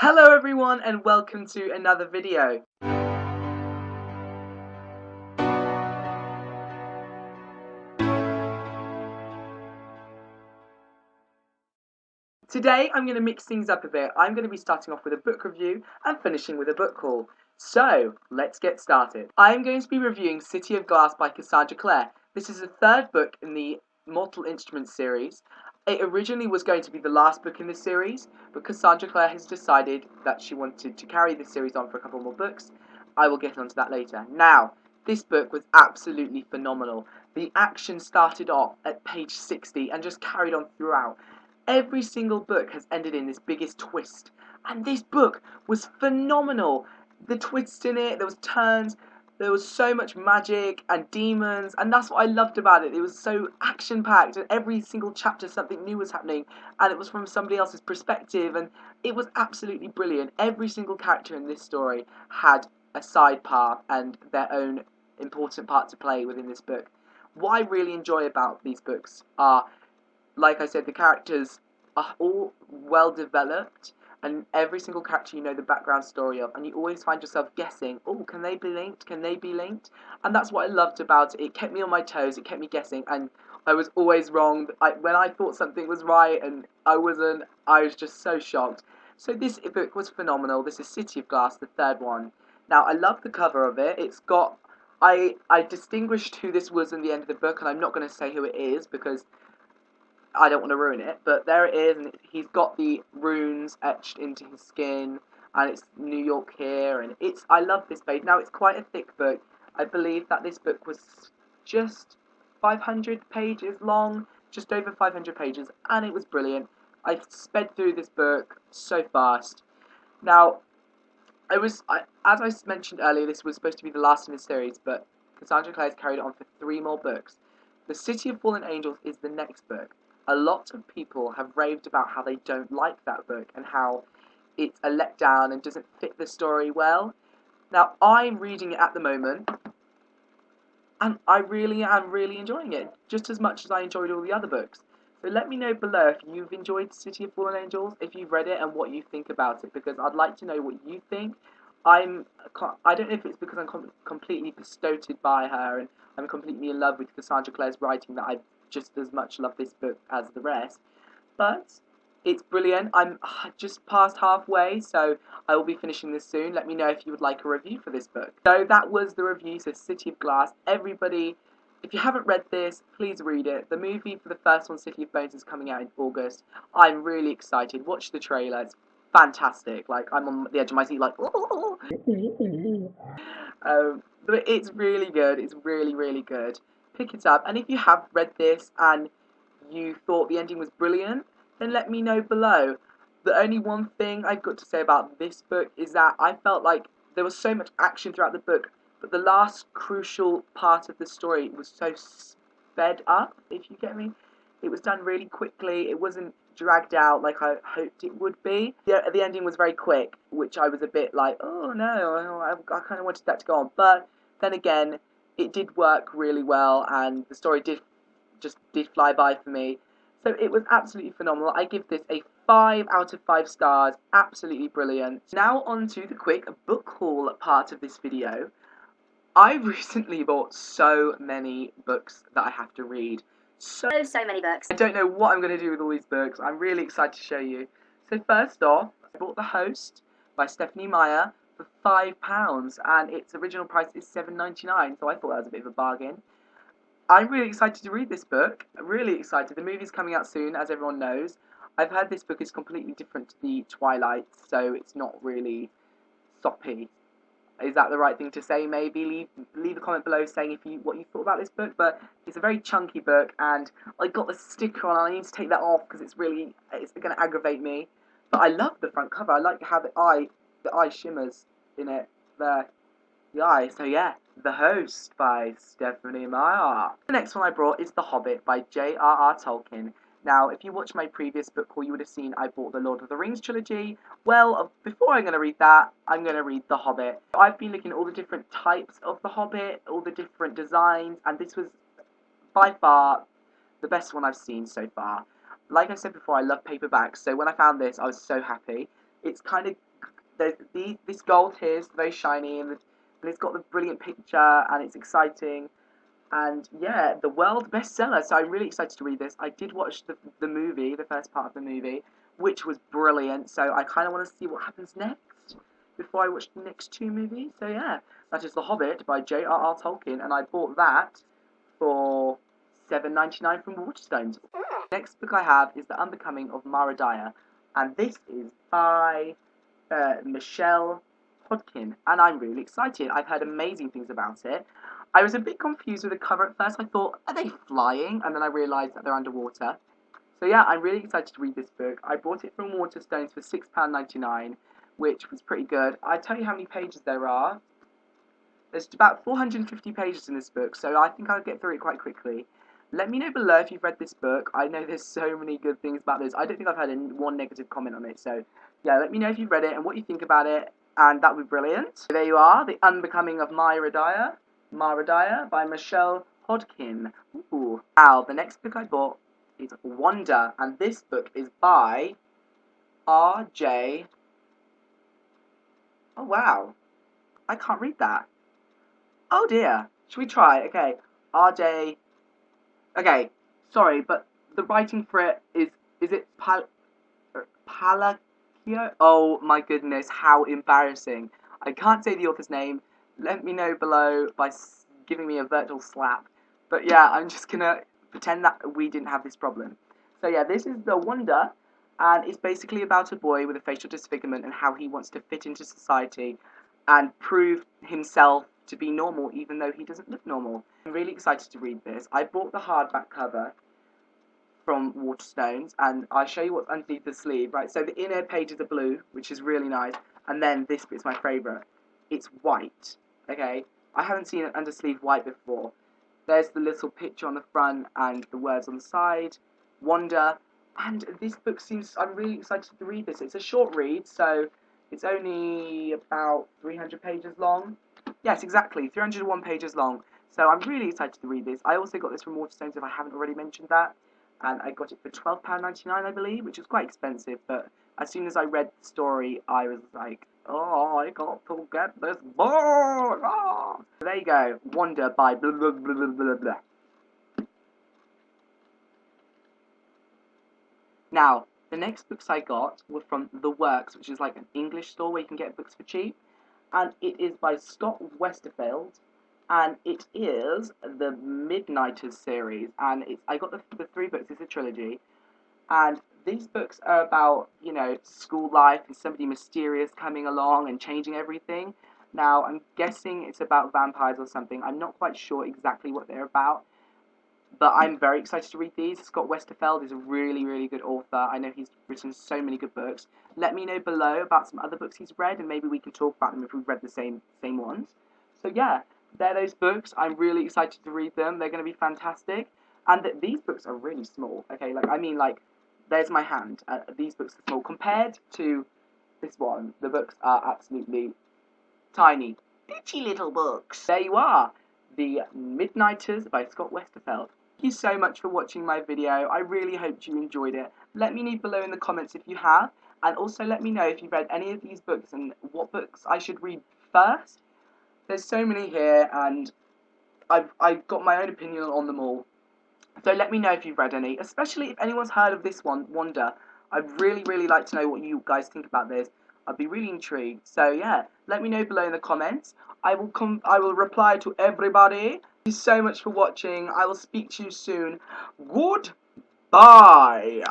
Hello everyone and welcome to another video. Today I'm going to mix things up a bit. I'm going to be starting off with a book review and finishing with a book haul. So, let's get started. I'm going to be reviewing City of Glass by Cassandra Clare. This is the third book in the Mortal Instruments series. It originally was going to be the last book in this series, but Cassandra Clare has decided that she wanted to carry this series on for a couple more books. I will get onto that later. Now, this book was absolutely phenomenal. The action started off at page 60 and just carried on throughout. Every single book has ended in this biggest twist, and this book was phenomenal. The twists in it, there was turns, there was so much magic and demons, and that's what I loved about it. It was so action-packed, and every single chapter something new was happening, and it was from somebody else's perspective, and it was absolutely brilliant. Every single character in this story had a side path and their own important part to play within this book. What I really enjoy about these books are, like I said, the characters are all well developed, and every single character you know the background story of, and you always find yourself guessing, oh, can they be linked? Can they be linked? And that's what I loved about it. It kept me on my toes, it kept me guessing, and I was always wrong. When I thought something was right and I wasn't, I was just so shocked. So this book was phenomenal. This is City of Glass, the third one. Now, I love the cover of it. It's got, I distinguished who this was in the end of the book, and I'm not going to say who it is because I don't want to ruin it, but there it is, and he's got the runes etched into his skin, and it's New York here, and I love this page. Now, it's quite a thick book. I believe that this book was just 500 pages long, just over 500 pages, and it was brilliant. I sped through this book so fast. Now, as I mentioned earlier, this was supposed to be the last in the series, but Cassandra Clare's carried it on for 3 more books. The City of Fallen Angels is the next book. A lot of people have raved about how they don't like that book and how it's a letdown and doesn't fit the story well. Now, I'm reading it at the moment, and I really am enjoying it, just as much as I enjoyed all the other books. So let me know below if you've enjoyed City of Fallen Angels, if you've read it, and what you think about it, because I'd like to know what you think. I don't know if it's because I'm completely bestowed by her, and I'm completely in love with Cassandra Clare's writing, that I just as much love this book as the rest, but it's brilliant. I'm just past halfway, so I will be finishing this soon. Let me know if you would like a review for this book. So that was the review, so City of Glass. Everybody, if you haven't read this, please read it. The movie for the first one, City of Bones, is coming out in August. I'm really excited. Watch the trailer. It's fantastic. Like, I'm on the edge of my seat, like, but it's really good. It's really good. Pick it up, and if you have read this and you thought the ending was brilliant, then let me know below. The only one thing I've got to say about this book is that I felt like there was so much action throughout the book, but the last crucial part of the story was so sped up, if you get me. It was done really quickly. It wasn't dragged out like I hoped it would be. The ending was very quick, which I was a bit like, oh no, I kind of wanted that to go on. But then again, it did work really well, and the story did fly by for me. So it was absolutely phenomenal. I give this a 5 out of 5 stars. Absolutely brilliant. Now on to the quick book haul part of this video. I recently bought so many books that I have to read. So many books. I don't know what I'm going to do with all these books. I'm really excited to show you. So first off, I bought The Host by Stephanie Meyer for £5, and its original price is $7.99, so I thought that was a bit of a bargain. I'm really excited to read this book. Really excited. The movie's coming out soon, as everyone knows. I've heard this book is completely different to the Twilight, so it's not really soppy. Is that the right thing to say? Maybe leave a comment below saying what you thought about this book. But it's a very chunky book, and I got the sticker on. And I need to take that off because it's going to aggravate me. But I love the front cover. I like how the eye shimmers in it there. The eye. So yeah, The Host by Stephanie Meyer. The next one I brought is The Hobbit by J.R.R. Tolkien. Now, if you watched my previous book haul, you would have seen I bought the Lord of the Rings trilogy. Well, before I'm going to read that, I'm going to read The Hobbit. I've been looking at all the different types of The Hobbit, all the different designs, and this was by far the best one I've seen so far. Like I said before, I love paperbacks, so when I found this, I was so happy. It's kind of this gold here is very shiny, and it's got the brilliant picture, and it's exciting. And yeah, the world bestseller. So I'm really excited to read this. I did watch the movie, the first part of the movie, which was brilliant. So I kind of want to see what happens next before I watch the next two movies. So yeah, that is The Hobbit by J.R.R. Tolkien, and I bought that for $7.99 from Waterstones. Next book I have is The Unbecoming of Mara Dyer, and this is by Michelle Hodkin, and I'm really excited. I've heard amazing things about it. I was a bit confused with the cover at first. I thought, are they flying? And then I realised that they're underwater. So yeah, I'm really excited to read this book. I bought it from Waterstones for £6.99, which was pretty good. I tell you how many pages there are. There's about 450 pages in this book, so I think I'll get through it quite quickly. Let me know below if you've read this book. I know there's so many good things about this. I don't think I've had one negative comment on it, so yeah, let me know if you've read it and what you think about it, and that would be brilliant. So there you are, The Unbecoming of Mara Dyer by Michelle Hodkin. Ooh. Now, the next book I bought is Wonder, and this book is by R.J. Oh wow, I can't read that. Oh dear, should we try? Okay, R.J. Okay, sorry, but the writing for it is it Palacio? Oh my goodness, how embarrassing. I can't say the author's name. Let me know below by giving me a virtual slap. But yeah, I'm just gonna pretend that we didn't have this problem. So yeah, this is The Wonder, and it's basically about a boy with a facial disfigurement and how he wants to fit into society and prove himself to be normal even though he doesn't look normal. I'm really excited to read this. I bought the hardback cover from Waterstones, and I'll show you what's underneath the sleeve. Right, so the inner pages are blue, which is really nice, and then this bit's my favourite. It's white, okay? I haven't seen an undersleeve white before. There's the little picture on the front and the words on the side. Wonder. And this book seems... I'm really excited to read this. It's a short read, so it's only about 300 pages long. Yes, exactly, 301 pages long. So I'm really excited to read this. I also got this from Waterstones, if I haven't already mentioned that. And I got it for £12.99, I believe, which is quite expensive. But as soon as I read the story, I was like, oh, I got to get this book! Oh. So there you go, Wonder by blah, blah, blah, blah, blah, blah. Now, the next books I got were from The Works, which is like an English store where you can get books for cheap. And it is by Scott Westerfeld, and it is the Midnighters series, and I got the three books. It's a trilogy, and these books are about, you know, school life and somebody mysterious coming along and changing everything. Now, I'm guessing it's about vampires or something. I'm not quite sure exactly what they're about, but I'm very excited to read these. Scott Westerfeld is a really, really good author. I know he's written so many good books. Let me know below about some other books he's read, and maybe we can talk about them if we've read the same ones. So yeah, they're those books. I'm really excited to read them. They're going to be fantastic. And these books are really small. Okay, like, I mean, like, there's my hand. These books are small. Compared to this one, the books are absolutely tiny. Itchy little books. There you are. The Midnighters by Scott Westerfeld. Thank you so much for watching my video. I really hope you enjoyed it. Let me know below in the comments if you have. And also let me know if you've read any of these books and what books I should read first. There's so many here, and I've got my own opinion on them all. So let me know if you've read any, especially if anyone's heard of this one, Wonder. I'd really, really like to know what you guys think about this. I'd be really intrigued. So yeah, let me know below in the comments. I will reply to everybody. Thank you so much for watching. I will speak to you soon. Goodbye.